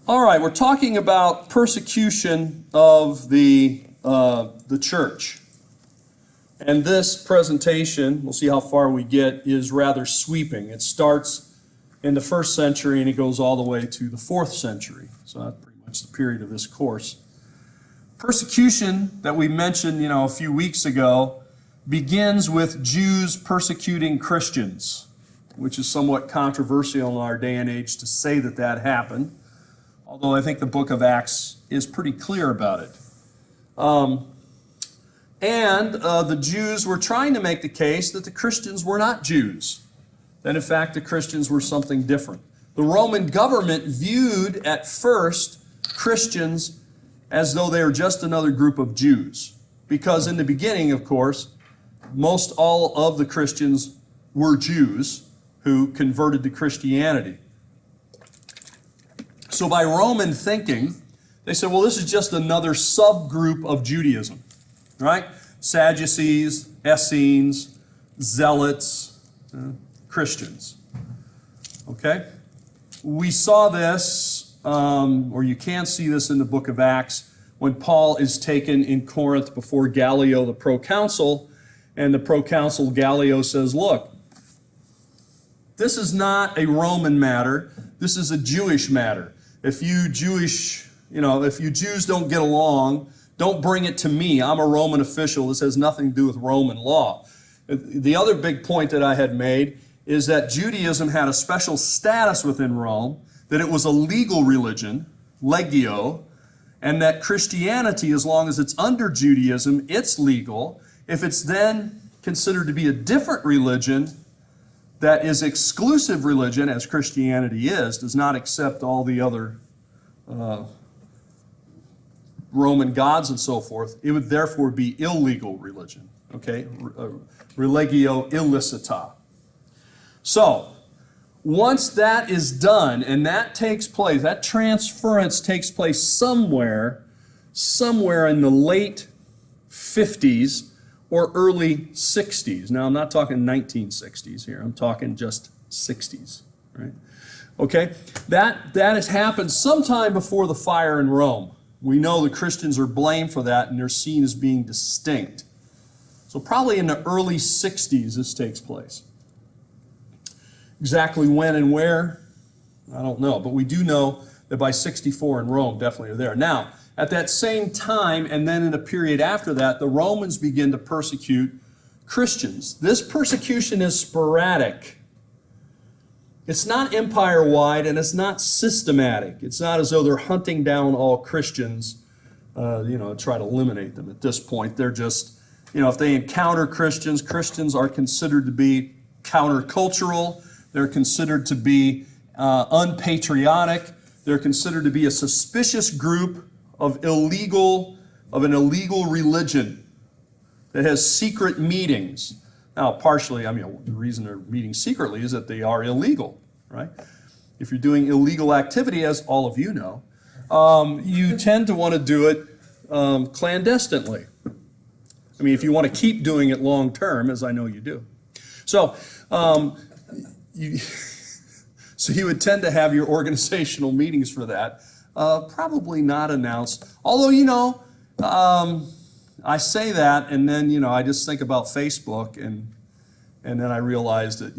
All right, we're talking about persecution of the church. And this presentation, we'll see how far we get, is rather sweeping. It starts in the 1st century and it goes all the way to the 4th century. So that's pretty much the period of this course. Persecution that we mentioned, a few weeks ago begins with Jews persecuting Christians, which is somewhat controversial in our day and age to say that that happened. Although I think the book of Acts is pretty clear about it. The Jews were trying to make the case that the Christians were not Jews, that in fact the Christians were something different. The Roman government viewed at first Christians as though they were just another group of Jews, because in the beginning, of course, most all of the Christians were Jews who converted to Christianity. So by Roman thinking, they said, well, this is just another subgroup of Judaism, right? Sadducees, Essenes, Zealots, Christians. Okay? We saw this, or you can see this in the book of Acts, when Paul is taken in Corinth before Gallio, the proconsul, and the proconsul Gallio says, look, this is not a Roman matter, this is a Jewish matter. If you Jews don't get along, don't bring it to me. I'm a Roman official. This has nothing to do with Roman law. The other big point that I had made is that Judaism had a special status within Rome, that it was a legal religion, legio, and that Christianity, as long as it's under Judaism, it's legal. If it's then considered to be a different religion, that is exclusive religion, as Christianity is, does not accept all the other Roman gods and so forth, it would therefore be illegal religion, okay? Religio illicita. So, once that is done, and that takes place, that transference takes place somewhere in the late 50s or early 60s. Now, I'm not talking 1960s here. I'm talking just 60s, right? Okay? That has happened sometime before the fire in Rome. We know the Christians are blamed for that, and they're seen as being distinct. So probably in the early 60s this takes place. Exactly when and where, I don't know. But we do know that by 64 in Rome definitely are there. Now, at that same time, and then in a period after that, the Romans begin to persecute Christians. This persecution is sporadic. It's not empire-wide, and it's not systematic. It's not as though they're hunting down all Christians, to try to eliminate them at this point. They're just, if they encounter Christians, Christians are considered to be countercultural. They're considered to be unpatriotic. They're considered to be a suspicious group of an illegal religion that has secret meetings. Now, partially, the reason they're meeting secretly is that they are illegal, right? If you're doing illegal activity, as all of you know, you tend to want to do it clandestinely. If you want to keep doing it long term, as I know you do. So, you would tend to have your organizational meetings for that, probably not announced. Although, I say that, and then, I just think about Facebook, and then I realize that,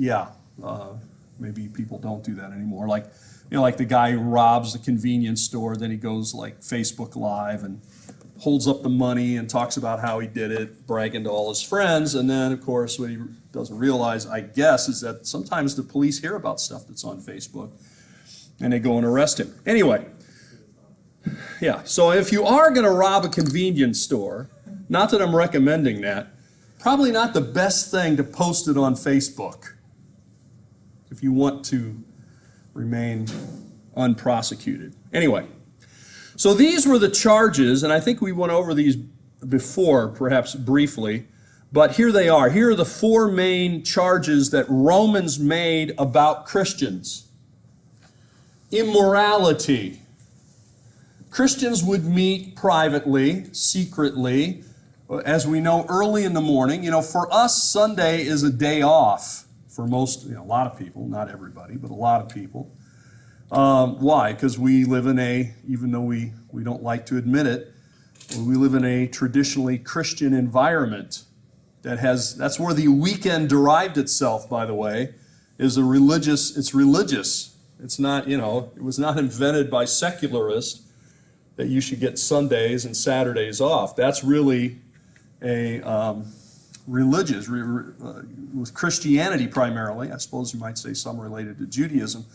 maybe people don't do that anymore. Like the guy who robs the convenience store, then he goes like Facebook Live and holds up the money and talks about how he did it, bragging to all his friends, and then, of course, what he doesn't realize, I guess, is that sometimes the police hear about stuff that's on Facebook, and they go and arrest him. Anyway, so if you are going to rob a convenience store, not that I'm recommending that, probably not the best thing to post it on Facebook if you want to remain unprosecuted. Anyway, so these were the charges, and I think we went over these before, perhaps briefly, but here they are. Here are the 4 main charges that Romans made about Christians. Immorality. Christians would meet privately, secretly, as we know, early in the morning. For us, Sunday is a day off for most, a lot of people, not everybody, but a lot of people. Why? Because we live in even though we don't like to admit it, we live in a traditionally Christian environment that's where the weekend derived itself, by the way, it's religious. It's not, it was not invented by secularists that you should get Sundays and Saturdays off. That's really a religious, with Christianity primarily. I suppose you might say some related to Judaism.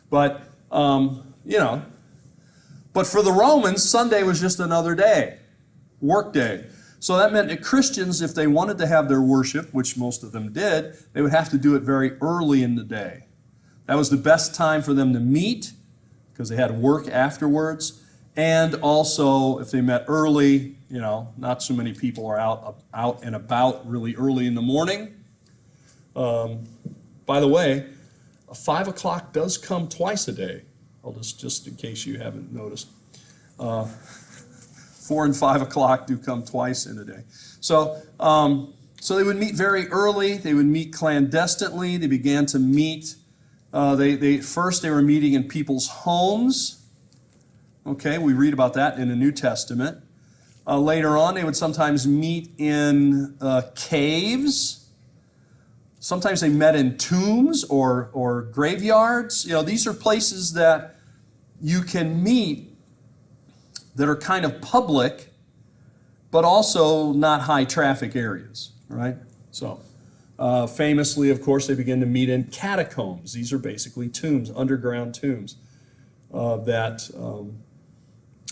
But, but for the Romans, Sunday was just another day, work day. So that meant that Christians, if they wanted to have their worship, which most of them did, they would have to do it very early in the day. That was the best time for them to meet because they had work afterwards. And also, if they met early, not so many people are out and about really early in the morning. By the way, 5 o'clock does come twice a day. I'll just in case you haven't noticed. 4 and 5 o'clock do come twice in a day. So they would meet very early. They would meet clandestinely. They began to meet. First they were meeting in people's homes. Okay, we read about that in the New Testament. Later on, they would sometimes meet in caves. Sometimes they met in tombs or graveyards. These are places that you can meet that are kind of public, but also not high traffic areas, right? So, famously, of course, they begin to meet in catacombs. These are basically tombs, underground tombs, that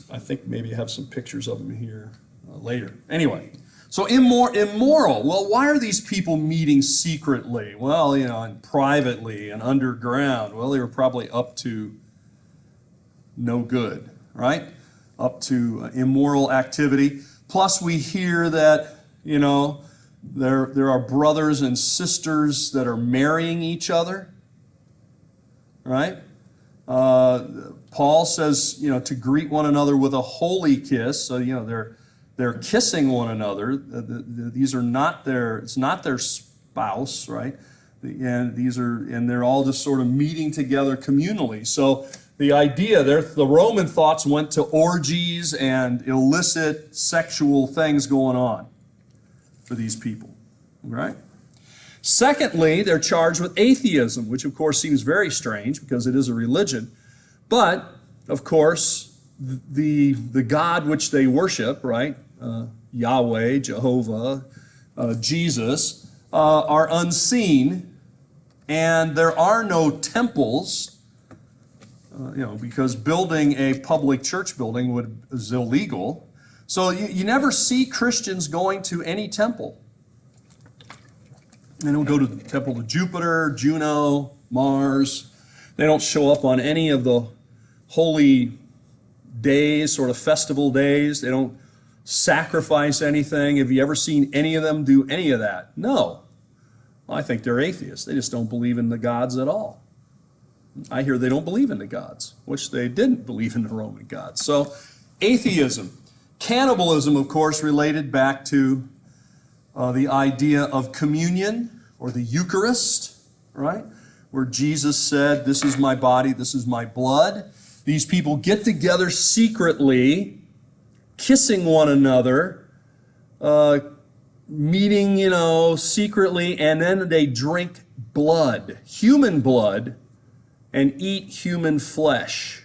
I think maybe you have some pictures of them here later. Anyway, so immoral. Well, why are these people meeting secretly? Well, and privately and underground. Well, they were probably up to no good, right? Up to immoral activity. Plus, we hear that, there are brothers and sisters that are marrying each other, right? Paul says, to greet one another with a holy kiss. So, they're kissing one another. These are not it's not their spouse, right? And they're all just sort of meeting together communally. So the idea there, the Roman thoughts went to orgies and illicit sexual things going on for these people, right? Secondly, they're charged with atheism, which of course seems very strange because it is a religion. But, of course, the God which they worship, right, Yahweh, Jehovah, Jesus, are unseen, and there are no temples, because building a public church building is illegal. So you never see Christians going to any temple. They don't go to the temple to Jupiter, Juno, Mars. They don't show up on any of the holy days, sort of festival days. They don't sacrifice anything. Have you ever seen any of them do any of that? No. Well, I think they're atheists. They just don't believe in the gods at all. I hear they don't believe in the gods, which they didn't believe in the Roman gods. So, atheism. Cannibalism, of course, related back to the idea of communion or the Eucharist, right? Where Jesus said, "This is my body, this is my blood." These people get together secretly, kissing one another, meeting, secretly, and then they drink blood, human blood, and eat human flesh.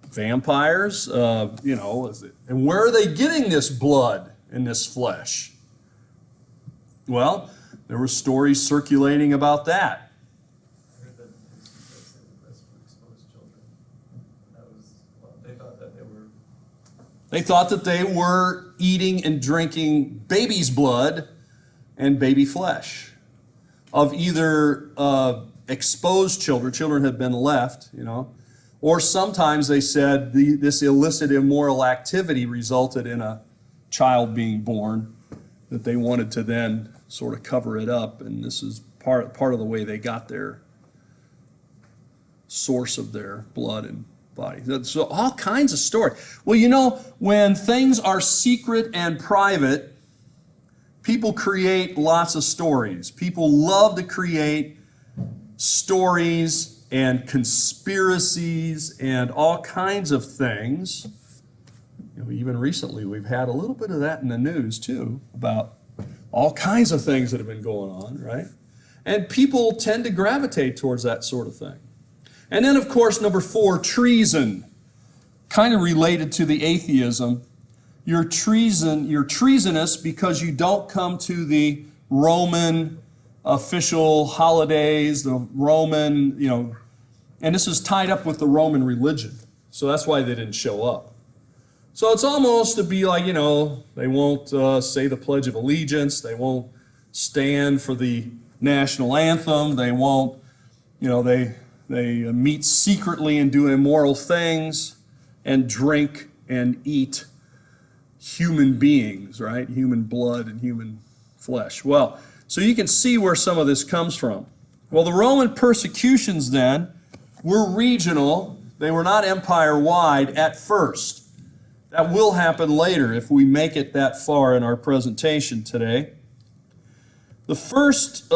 Vampires, and where are they getting this blood and this flesh? Well, there were stories circulating about that. I heard that exposed children. They thought that they were eating and drinking baby's blood and baby flesh of either exposed children had been left, or sometimes they said this illicit immoral activity resulted in a child being born that they wanted to then sort of cover it up, and this is part of the way they got their source of their blood and body. So all kinds of stories. Well, when things are secret and private, people create lots of stories. People love to create stories and conspiracies and all kinds of things. You know, even recently, we've had a little bit of that in the news too, about all kinds of things that have been going on, right? And people tend to gravitate towards that sort of thing. And then, of course, number 4, treason. Kind of related to the atheism. You're treasonous because you don't come to the Roman official holidays, the Roman, and this is tied up with the Roman religion. So that's why they didn't show up. So it's almost to be like, they won't say the Pledge of Allegiance, they won't stand for the national anthem, they won't, they meet secretly and do immoral things and drink and eat human beings, right? Human blood and human flesh. Well, so you can see where some of this comes from. Well, the Roman persecutions then were regional. They were not empire-wide at first. That will happen later if we make it that far in our presentation today. The first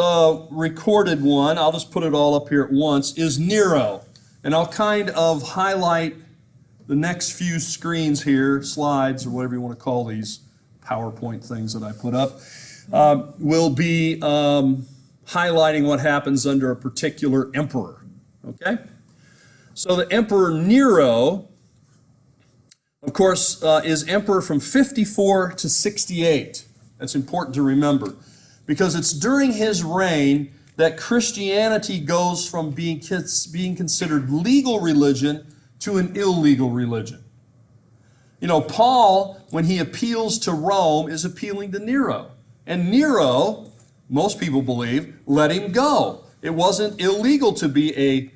recorded one, I'll just put it all up here at once, is Nero. And I'll kind of highlight the next few screens here, slides or whatever you want to call these PowerPoint things that I put up, will be highlighting what happens under a particular emperor. Okay? So the Emperor Nero, of course, is emperor from 54 to 68. That's important to remember, because it's during his reign that Christianity goes from being considered legal religion to an illegal religion. Paul, when he appeals to Rome, is appealing to Nero. And Nero, most people believe, let him go. It wasn't illegal to be a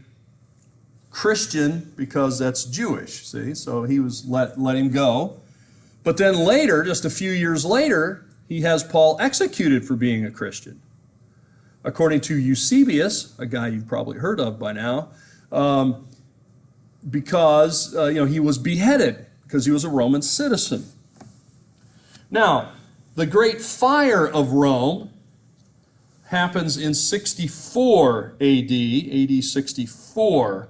Christian because that's Jewish, see? So he was let him go. But then later, just a few years later, he has Paul executed for being a Christian. According to Eusebius, a guy you've probably heard of by now, because he was beheaded because he was a Roman citizen. Now, the Great Fire of Rome happens in 64 AD, AD 64.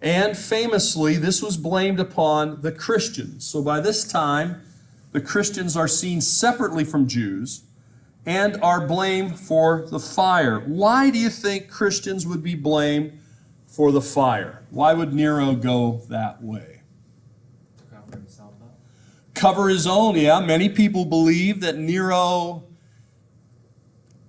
And famously, this was blamed upon the Christians. So by this time, the Christians are seen separately from Jews and are blamed for the fire. Why do you think Christians would be blamed for the fire? Why would Nero go that way? To cover himself up. Cover his own, yeah. Many people believe that Nero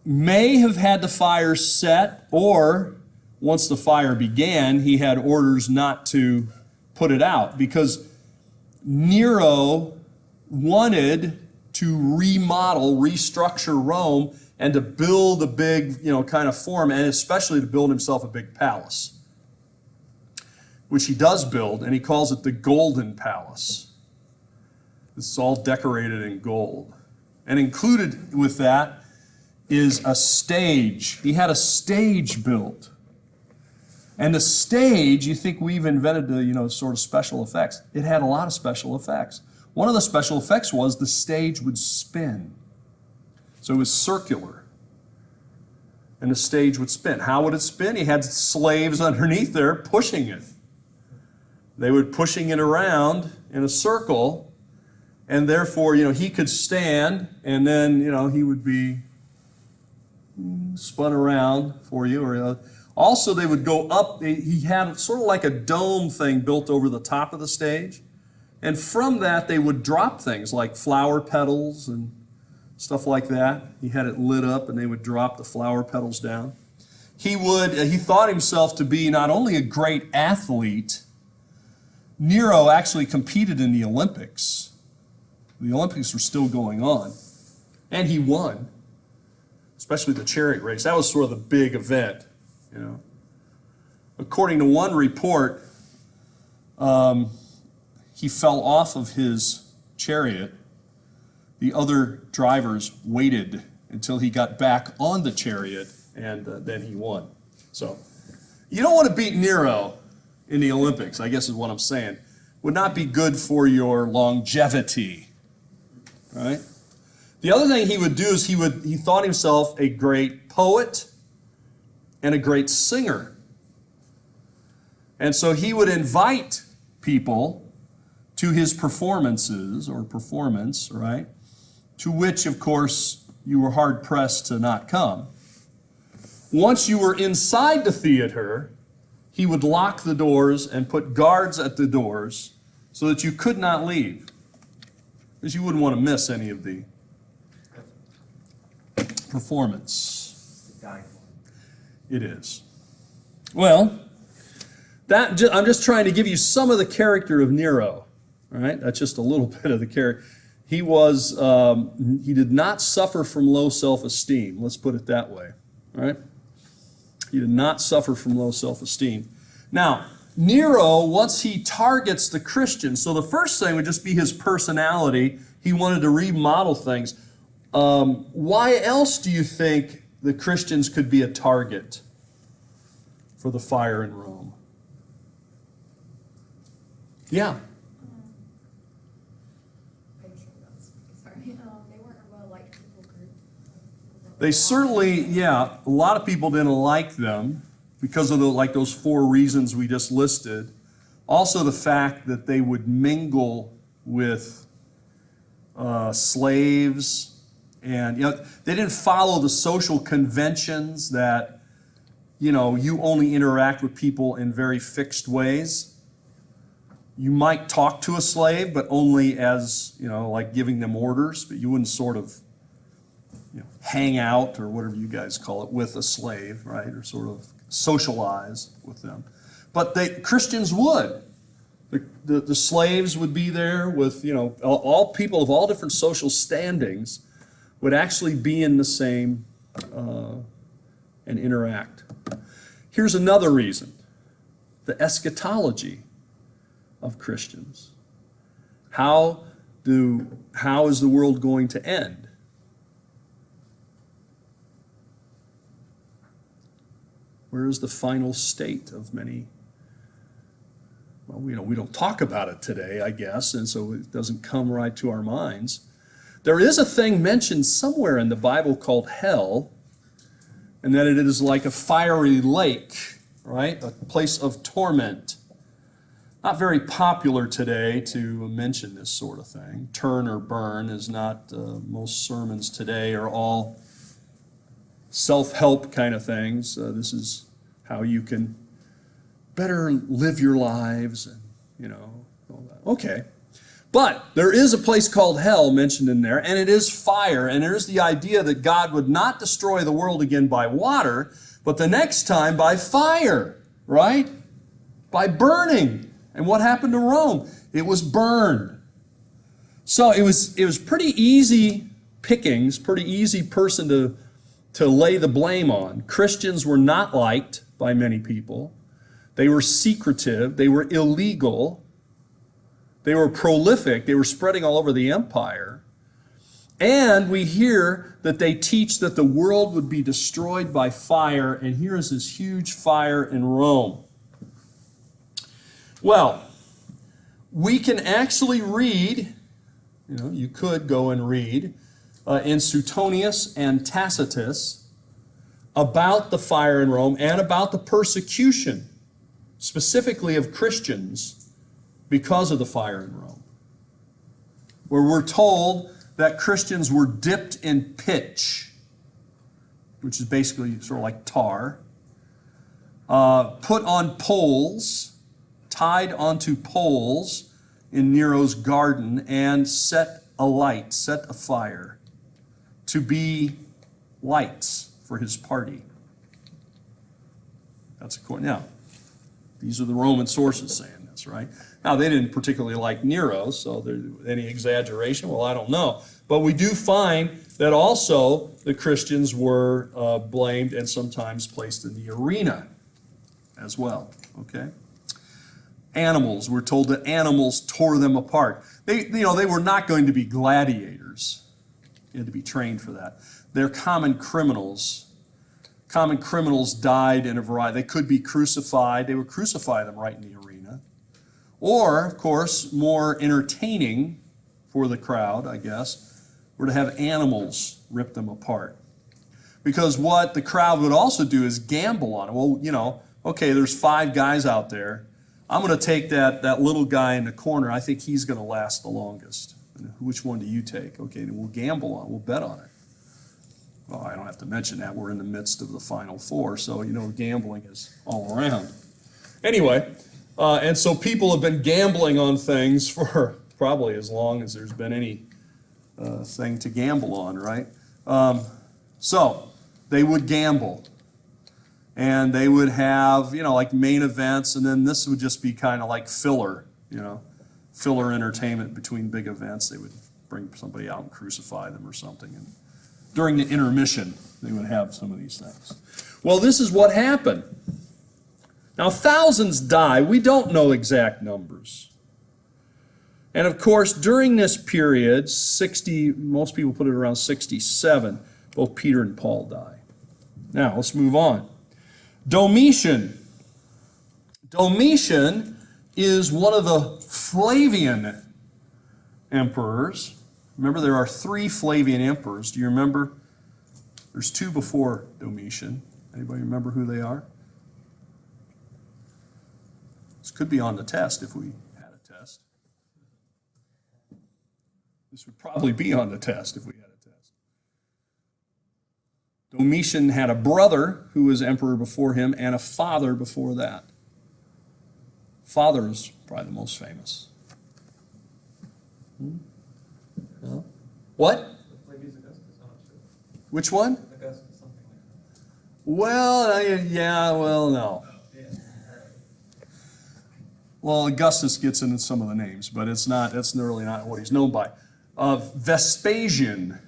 may have had the fire set, or once the fire began, he had orders not to put it out, because Nero wanted to remodel, restructure Rome, and to build a big, kind of form, and especially to build himself a big palace, which he does build, and he calls it the Golden Palace. It's all decorated in gold. And included with that is a stage. He had a stage built. And the stage, you think we've invented the, sort of special effects. It had a lot of special effects. One of the special effects was the stage would spin. So it was circular. And the stage would spin. How would it spin? He had slaves underneath there pushing it. They were pushing it around in a circle, and therefore, he could stand, and then, he would be spun around for you. Or also, they would go up. He had sort of like a dome thing built over the top of the stage. And from that, they would drop things like flower petals and stuff like that. He had it lit up, and they would drop the flower petals down. He thought himself to be not only a great athlete. Nero actually competed in the Olympics. The Olympics were still going on. And he won, especially the chariot race. That was sort of the big event, According to one report, he fell off of his chariot. The other drivers waited until he got back on the chariot, and then he won. So, you don't want to beat Nero in the Olympics, I guess is what I'm saying. Would not be good for your longevity, right? The other thing he would do is he thought himself a great poet and a great singer. And so he would invite people to his performances or performance, right? To which, of course, you were hard-pressed to not come. Once you were inside the theater, he would lock the doors and put guards at the doors so that you could not leave, because you wouldn't want to miss any of the performance. It is. Well, I'm just trying to give you some of the character of Nero. All right, that's just a little bit of the character. He did not suffer from low self-esteem. Let's put it that way. All right, he did not suffer from low self-esteem. Now, Nero, once he targets the Christians, so the first thing would just be his personality. He wanted to remodel things. Why else do you think the Christians could be a target for the fire in Rome? Yeah. They weren't a well-liked people group. They certainly, yeah, a lot of people didn't like them because of those 4 reasons we just listed. Also the fact that they would mingle with slaves, and they didn't follow the social conventions that you only interact with people in very fixed ways. You might talk to a slave, but only as, like giving them orders, but you wouldn't sort of, hang out or whatever you guys call it with a slave, right? Or sort of socialize with them. But Christians would. The slaves would be there with, all people of all different social standings would actually be in the same and interact. Here's another reason: the eschatology of Christians. How is the world going to end? Where is the final state of many? Well, we don't talk about it today, I guess, and so it doesn't come right to our minds. There is a thing mentioned somewhere in the Bible called hell, and that it is like a fiery lake, right? A place of torment. Not very popular today to mention this sort of thing. Turn or burn is not, most sermons today are all self-help kind of things. This is how you can better live your lives and, all that. Okay. But there is a place called hell mentioned in there, and it is fire, and there's the idea that God would not destroy the world again by water, but the next time by fire, right? By burning. And what happened to Rome? It was burned. So it was pretty easy pickings, pretty easy person to lay the blame on. Christians were not liked by many people. They were secretive. They were illegal. They were prolific. They were spreading all over the empire. And we hear that they teach that the world would be destroyed by fire, and here is this huge fire in Rome. Well, we can actually read, you could go and read in Suetonius and Tacitus about the fire in Rome and about the persecution, specifically of Christians, because of the fire in Rome, where we're told that Christians were dipped in pitch, which is basically sort of like tar, put on poles, tied onto poles in Nero's garden, and set afire to be lights for his party. That's according. Now, these are the Roman sources saying this, right? Now, they didn't particularly like Nero, so there's any exaggeration? Well, I don't know. But we do find that also the Christians were blamed and sometimes placed in the arena as well, okay? Animals, we're told that animals tore them apart. They were not going to be gladiators. You had to be trained for that. They're common criminals. Common criminals died in a variety. They could be crucified. They would crucify them right in the arena. Or, of course, more entertaining for the crowd, I guess, were to have animals rip them apart. Because what the crowd would also do is gamble on it. Well, okay, there's 5 guys out there. I'm going to take that little guy in the corner. I think he's going to last the longest. And which one do you take? Okay, then we'll gamble on it. We'll bet on it. Well, I don't have to mention that. We're in the midst of the Final Four, so you know gambling is all around. Anyway, and so people have been gambling on things for probably as long as there's been any thing to gamble on, right? So they would gamble. And they would have, you know, like main events, and then this would just be kind of like filler, you know, filler entertainment between big events. They would bring somebody out and crucify them or something. And during the intermission, they would have some of these things. Well, this is what happened. Now, thousands die. We don't know exact numbers. And of course, during this period, 60, most people put it around 67, both Peter and Paul die. Now, let's move on. Domitian. Domitian is one of the Flavian emperors. Remember, there are 3 Flavian emperors. Do you remember? There's 2 before Domitian. Anybody remember who they are? This could be on the test if we had a test. This would probably be on the test if we had a test. Domitian had a brother who was emperor before him and a father before that. Father is probably the most famous. No? What? Flavius Augustus, I'm not sure. Which one? Augustus, something like that. Well, yeah, well, no. Yeah. Well, Augustus gets into some of the names, but it's really not what he's known by. Vespasian.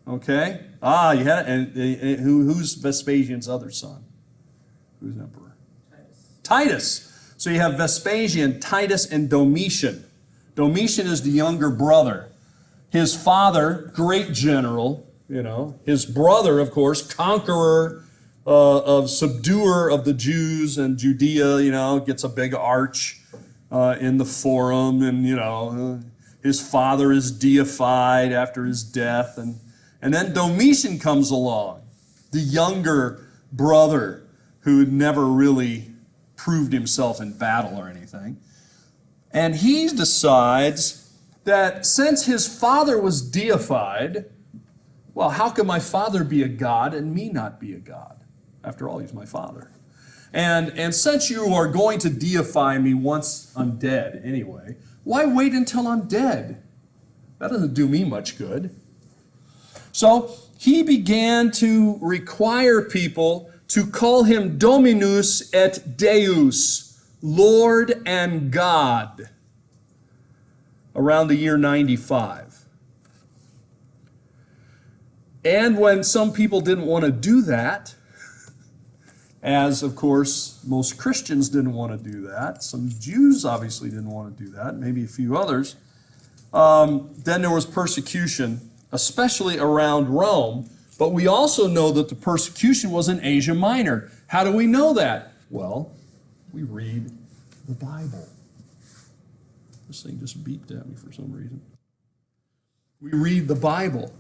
Okay? You had it. And who's Vespasian's other son? Who's emperor? Titus. So you have Vespasian, Titus, and Domitian. Domitian is the younger brother. His father, great general, you know. His brother, of course, conqueror, subduer of the Jews and Judea, you know, gets a big arch in the forum, and, you know, his father is deified after his death, and then Domitian comes along, the younger brother who never really proved himself in battle or anything. And he decides that since his father was deified, well, how can my father be a god and me not be a god? After all, he's my father. And since you are going to deify me once I'm dead anyway, why wait until I'm dead? That doesn't do me much good. So he began to require people to call him Dominus et Deus, Lord and God, around the year 95. And when some people didn't want to do that, as of course most Christians didn't want to do that, some Jews obviously didn't want to do that, maybe a few others, then there was persecution, especially around Rome. But we also know that the persecution was in Asia Minor. How do we know that? Well, we read the Bible. This thing just beeped at me for some reason. We read the Bible.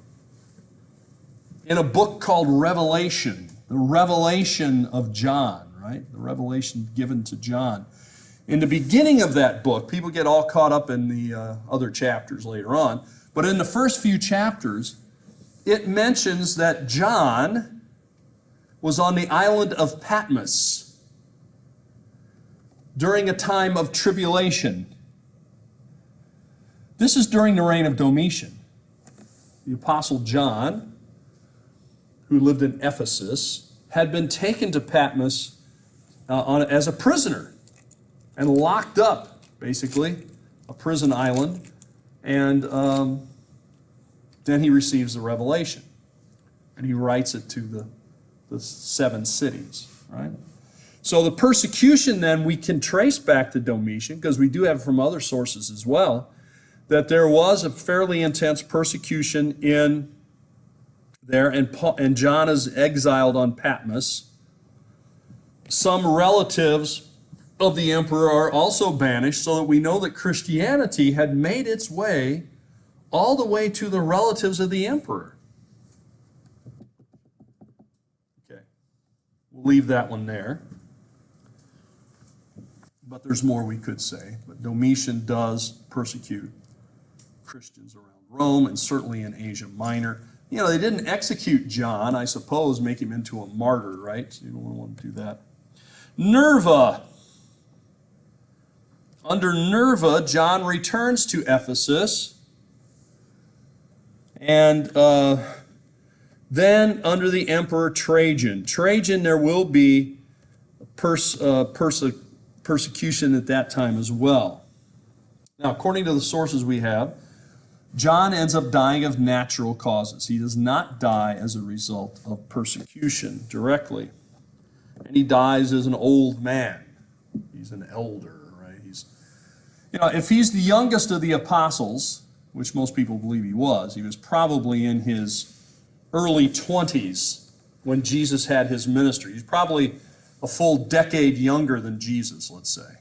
In a book called Revelation, the revelation of John, right? The revelation given to John. In the beginning of that book, people get all caught up in the other chapters later on, but in the first few chapters, it mentions that John was on the island of Patmos during a time of tribulation. This is during the reign of Domitian. The Apostle John, who lived in Ephesus, had been taken to Patmos as a prisoner and locked up, basically, a prison island, and then he receives the revelation, and he writes it to the 7 cities, right? So the persecution then we can trace back to Domitian, because we do have from other sources as well, that there was a fairly intense persecution in there, and John is exiled on Patmos. Some relatives of the emperor are also banished, so that we know that Christianity had made its way all the way to the relatives of the emperor. Okay, we'll leave that one there. but there's more we could say. But Domitian does persecute Christians around Rome and certainly in Asia Minor. You know, they didn't execute John, I suppose, make him into a martyr, right? So you don't want to do that. Nerva. Under Nerva, John returns to Ephesus. And then under the Emperor Trajan. Trajan, there will be persecution at that time as well. Now, according to the sources we have, John ends up dying of natural causes. He does not die as a result of persecution directly. And he dies as an old man. He's an elder, right? If he's the youngest of the apostles, which most people believe he was probably in his early 20s when Jesus had his ministry. He's probably a full decade younger than Jesus, let's say.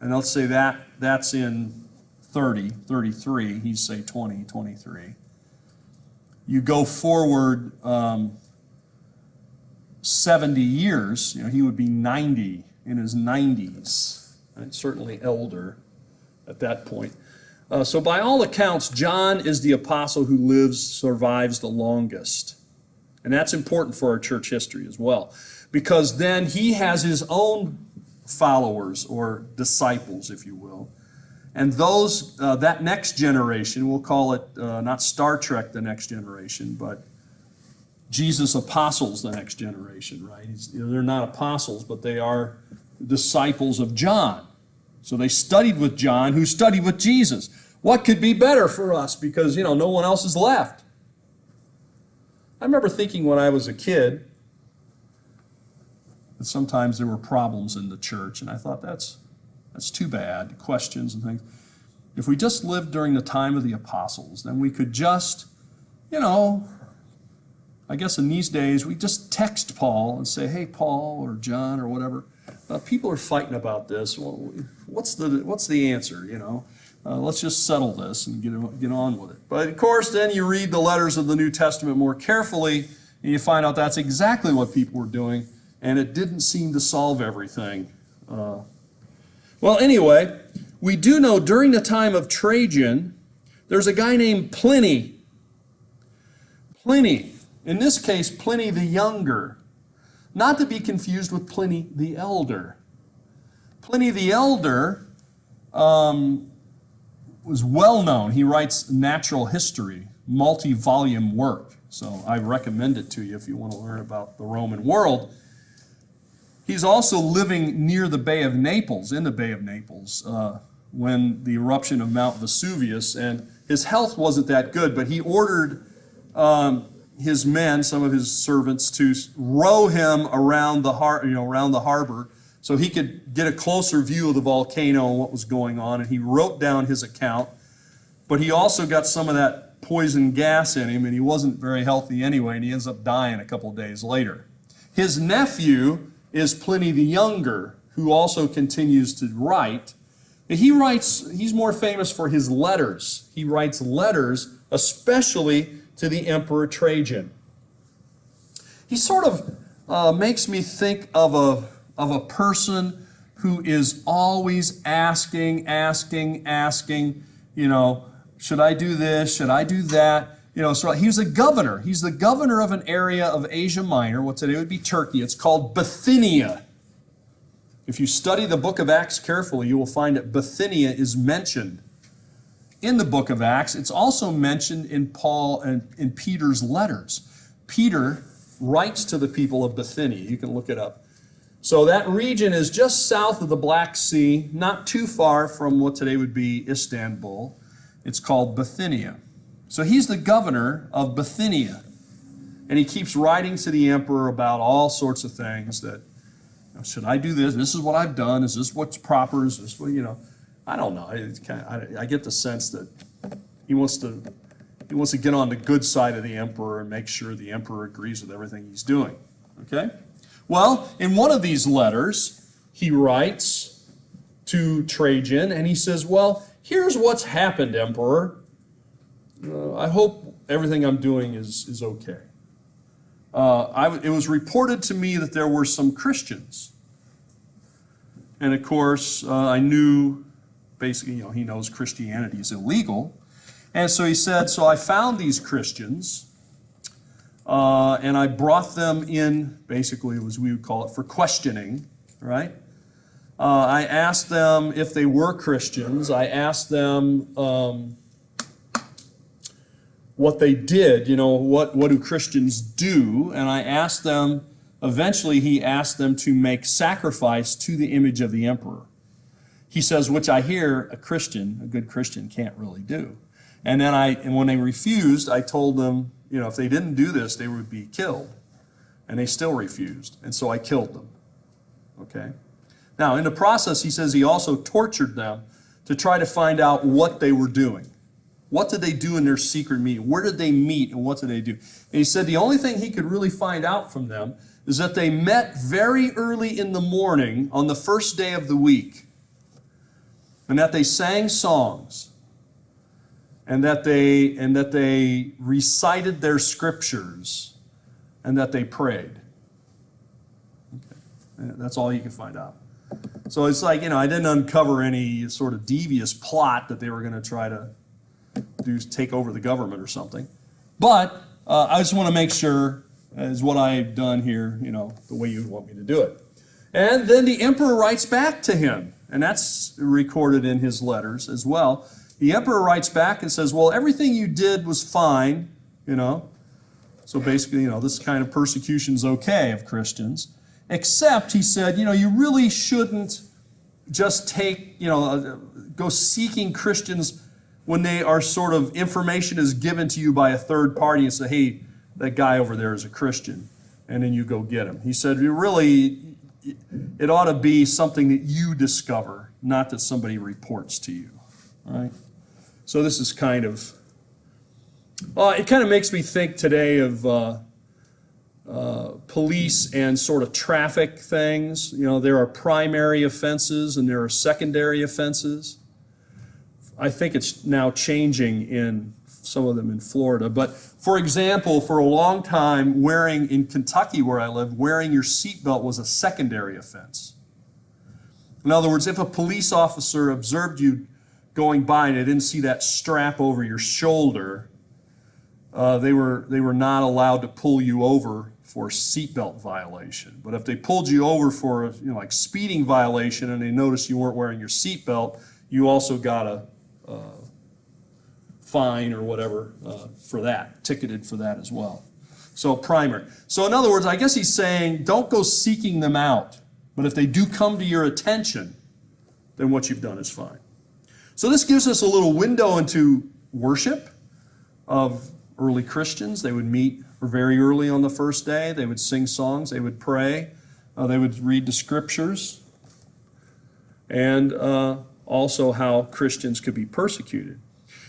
And let's say that's in 30, 33, he'd say 20, 23. You go forward 70 years, he would be 90, in his 90s, and certainly elder at that point. So by all accounts, John is the apostle who survives the longest. And that's important for our church history as well, because then he has his own followers or disciples, if you will. And those, that next generation, we'll call it not Star Trek the next generation, but Jesus' apostles the next generation, right? They're not apostles, but they are disciples of John. So they studied with John, who studied with Jesus. What could be better for us? Because, no one else is left. I remember thinking when I was a kid that sometimes there were problems in the church, and I thought that's too bad, questions and things. If we just lived during the time of the apostles, then we could just, I guess in these days, we just text Paul and say, hey, Paul or John or whatever, people are fighting about this. Well, what's the answer, Let's just settle this and get on with it. But of course, then you read the letters of the New Testament more carefully, and you find out that's exactly what people were doing, and it didn't seem to solve everything. Well, anyway, we do know during the time of Trajan, there's a guy named Pliny. Pliny, in this case, Pliny the Younger, not to be confused with Pliny the Elder. Pliny the Elder was well known. He writes natural history, multi-volume work. So I recommend it to you if you want to learn about the Roman world. He's also living near the Bay of Naples, in the Bay of Naples, when the eruption of Mount Vesuvius, and his health wasn't that good, but he ordered his men, some of his servants, to row him around the harbor so he could get a closer view of the volcano and what was going on, and he wrote down his account. But he also got some of that poison gas in him, and he wasn't very healthy anyway, and he ends up dying a couple of days later. His nephew is Pliny the Younger, who also continues to write. He's more famous for his letters. He writes letters, especially to the Emperor Trajan. He sort of makes me think of a person who is always asking, should I do this? Should I do that? So he's a governor. He's the governor of an area of Asia Minor, what today would be Turkey. It's called Bithynia. If you study the book of Acts carefully, you will find that Bithynia is mentioned in the book of Acts. It's also mentioned in Paul and in Peter's letters. Peter writes to the people of Bithynia. You can look it up. So that region is just south of the Black Sea, not too far from what today would be Istanbul. It's called Bithynia. So he's the governor of Bithynia. And he keeps writing to the emperor about all sorts of things that, should I do this? This is what I've done. Is this what's proper? Is this what, I don't know. I get the sense that he wants to get on the good side of the emperor and make sure the emperor agrees with everything he's doing. Okay? Well, in one of these letters, he writes to Trajan, and he says, well, here's what's happened, Emperor. I hope everything I'm doing is okay. It was reported to me that there were some Christians And of course, I knew, basically, he knows Christianity is illegal. And so he said, so I found these Christians, and I brought them in, basically, as we would call it, for questioning, right? I asked them if they were Christians. I asked them what they did, what do Christians do? And I asked them, eventually he asked them to make sacrifice to the image of the emperor. He says, which I hear a good Christian can't really do. And then when they refused, I told them, if they didn't do this, they would be killed. And they still refused. And so I killed them. Okay? Now, in the process, he says he also tortured them to try to find out what they were doing. What did they do in their secret meeting? Where did they meet and what did they do? And he said the only thing he could really find out from them is that they met very early in the morning on the first day of the week, and that they sang songs, and that they recited their scriptures, and that they prayed. Okay. That's all you can find out. So it's like, I didn't uncover any sort of devious plot that they were going to try to take over the government or something. But I just want to make sure, is what I've done here, the way you want me to do it. And then the emperor writes back to him, and that's recorded in his letters as well. The emperor writes back and says, well, everything you did was fine, So basically, this kind of persecution's okay of Christians. Except, he said, you really shouldn't just go seeking Christians when they are sort of, information is given to you by a third party and say, hey, that guy over there is a Christian, and then you go get him. He said, it ought to be something that you discover, not that somebody reports to you. All right? So this is kind of, it kind of makes me think today of police and sort of traffic things. There are primary offenses and there are secondary offenses. I think it's now changing in some of them in Florida. But for example, for a long time, in Kentucky where I live, wearing your seatbelt was a secondary offense. In other words, if a police officer observed you going by and they didn't see that strap over your shoulder, they were not allowed to pull you over for a seatbelt violation. But if they pulled you over for a like speeding violation and they noticed you weren't wearing your seatbelt, you also got a fine or whatever for that, ticketed for that as well. So primary. So in other words, I guess he's saying don't go seeking them out, but if they do come to your attention, then what you've done is fine. So this gives us a little window into worship of early Christians. They would meet very early on the first day. They would sing songs. They would pray. They would read the scriptures. And also how Christians could be persecuted.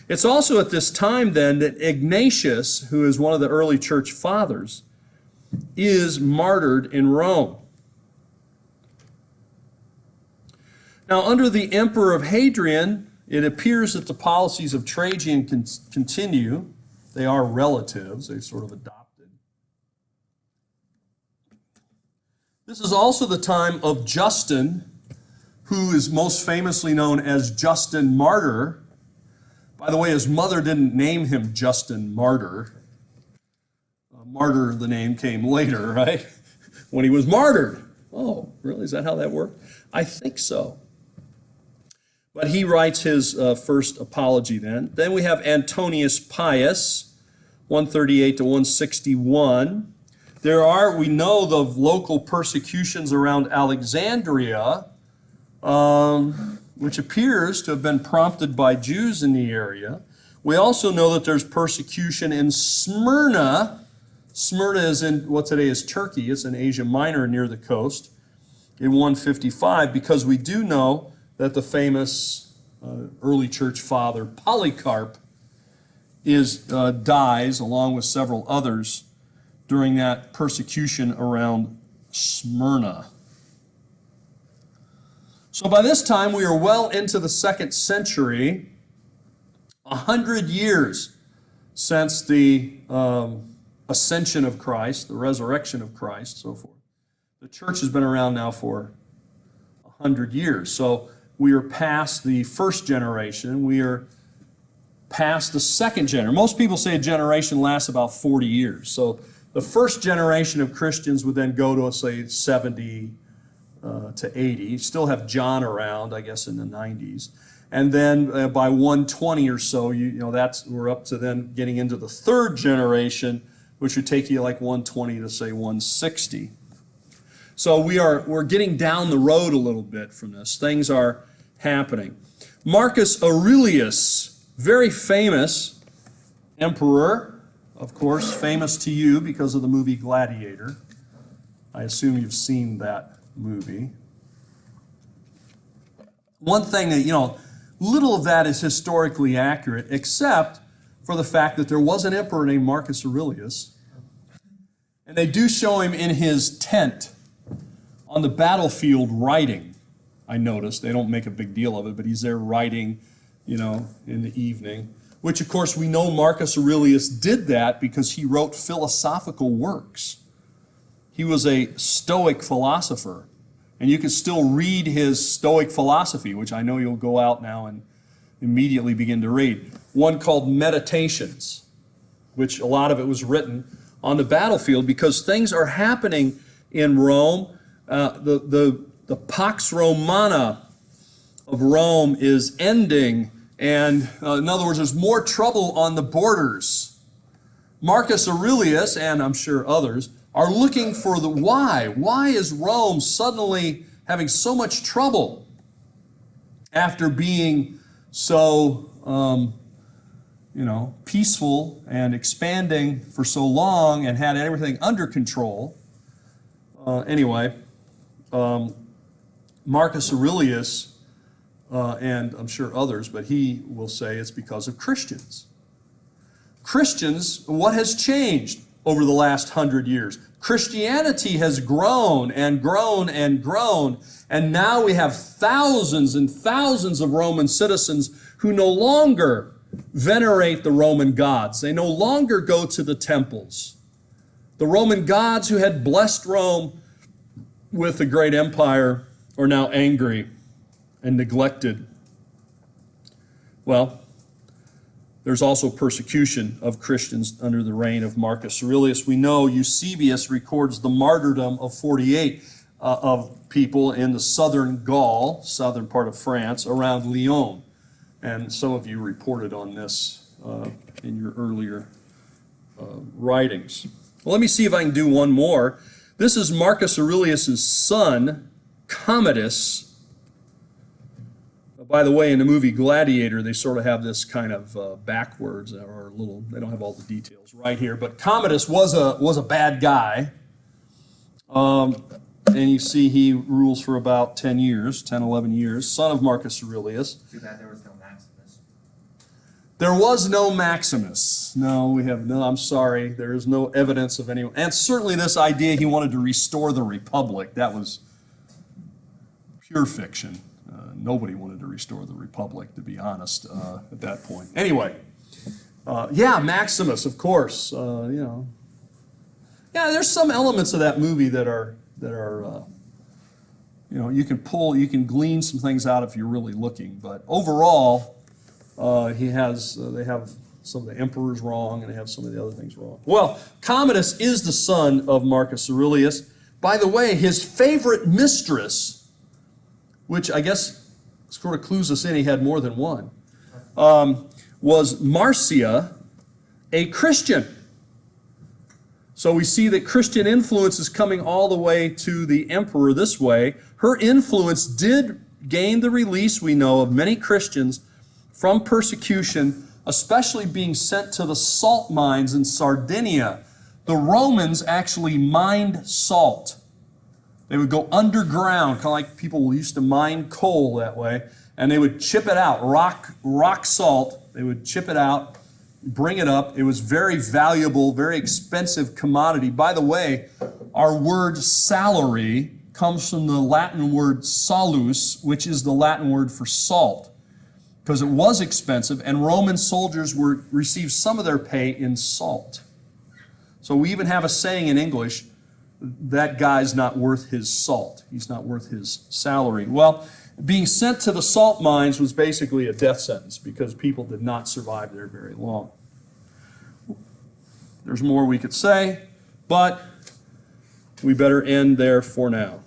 It's also at this time then that Ignatius, who is one of the early church fathers, is martyred in Rome. Now, under the emperor of Hadrian, it appears that the policies of Trajan continue. They are relatives. They've sort of adopted. This is also the time of Justin, who is most famously known as Justin Martyr. By the way, his mother didn't name him Justin Martyr. Martyr, the name, came later, right? When he was martyred. Oh, really? Is that how that worked? I think so. But he writes his first apology then. Then we have Antonius Pius, 138 to 161. We know the local persecutions around Alexandria, which appears to have been prompted by Jews in the area. We also know that there's persecution in Smyrna. Smyrna is in what today is Turkey. It's in Asia Minor near the coast in 155, because we do know that the famous early church father Polycarp dies along with several others during that persecution around Smyrna. So by this time, we are well into the 2nd century, 100 years since the ascension of Christ, the resurrection of Christ, so forth. The church has been around now for 100 years. So we are past the first generation. We are past the second generation. Most people say a generation lasts about 40 years. So the first generation of Christians would then go to, say, 70 to 80. You still have John around, I guess, in the 90s. And then by 120 or so, we're up to then getting into the third generation, which would take you like 120 to, say, 160. So we're getting down the road a little bit from this. Things are happening. Marcus Aurelius, very famous emperor, of course, famous to you because of the movie Gladiator. I assume you've seen that movie. One thing that, little of that is historically accurate, except for the fact that there was an emperor named Marcus Aurelius, and they do show him in his tent on the battlefield writing. I noticed. They don't make a big deal of it, but he's there writing, in the evening, which, of course, we know Marcus Aurelius did that because he wrote philosophical works. He was a Stoic philosopher, and you can still read his Stoic philosophy, which I know you'll go out now and immediately begin to read. One called Meditations, which a lot of it was written on the battlefield because things are happening in Rome. The Pax Romana of Rome is ending, and in other words, there's more trouble on the borders. Marcus Aurelius, and I'm sure others, are looking for the why. Why is Rome suddenly having so much trouble after being so, peaceful and expanding for so long and had everything under control? Marcus Aurelius, and I'm sure others, but he will say it's because of Christians. Christians, what has changed over the last 100 years? Christianity has grown and grown and grown, and now we have thousands and thousands of Roman citizens who no longer venerate the Roman gods. They no longer go to the temples. The Roman gods who had blessed Rome with a great empire are now angry and neglected. Well, there's also persecution of Christians under the reign of Marcus Aurelius. We know Eusebius records the martyrdom of 48 of people in the southern Gaul, southern part of France, around Lyon. And some of you reported on this in your earlier writings. Well, let me see if I can do one more. This is Marcus Aurelius' son, Commodus. By the way, in the movie Gladiator, they sort of have this kind of backwards, or a little, they don't have all the details right here, but Commodus was a bad guy. And you see he rules for about 10 years, 10, 11 years, son of Marcus Aurelius. Too bad there was no Maximus. There was no Maximus. No, we have no, I'm sorry, there is no evidence of anyone. And certainly this idea he wanted to restore the Republic, that was pure fiction. Nobody wanted to restore the Republic, to be honest, at that point. Anyway, Maximus, of course. Yeah, there's some elements of that movie that are you can glean some things out if you're really looking. But overall, they have some of the emperors wrong, and they have some of the other things wrong. Well, Commodus is the son of Marcus Aurelius. By the way, his favorite mistress, which I guess sort of clues us in, he had more than one, was Marcia, a Christian. So we see that Christian influence is coming all the way to the emperor this way. Her influence did gain the release, we know, of many Christians from persecution, especially being sent to the salt mines in Sardinia. The Romans actually mined salt. They would go underground, kind of like people used to mine coal that way, and they would chip it out, rock salt. They would chip it out, bring it up. It was very valuable, very expensive commodity. By the way, our word salary comes from the Latin word salus, which is the Latin word for salt, because it was expensive, and Roman soldiers received some of their pay in salt. So we even have a saying in English, that guy's not worth his salt. He's not worth his salary. Well, being sent to the salt mines was basically a death sentence because people did not survive there very long. There's more we could say, but we better end there for now.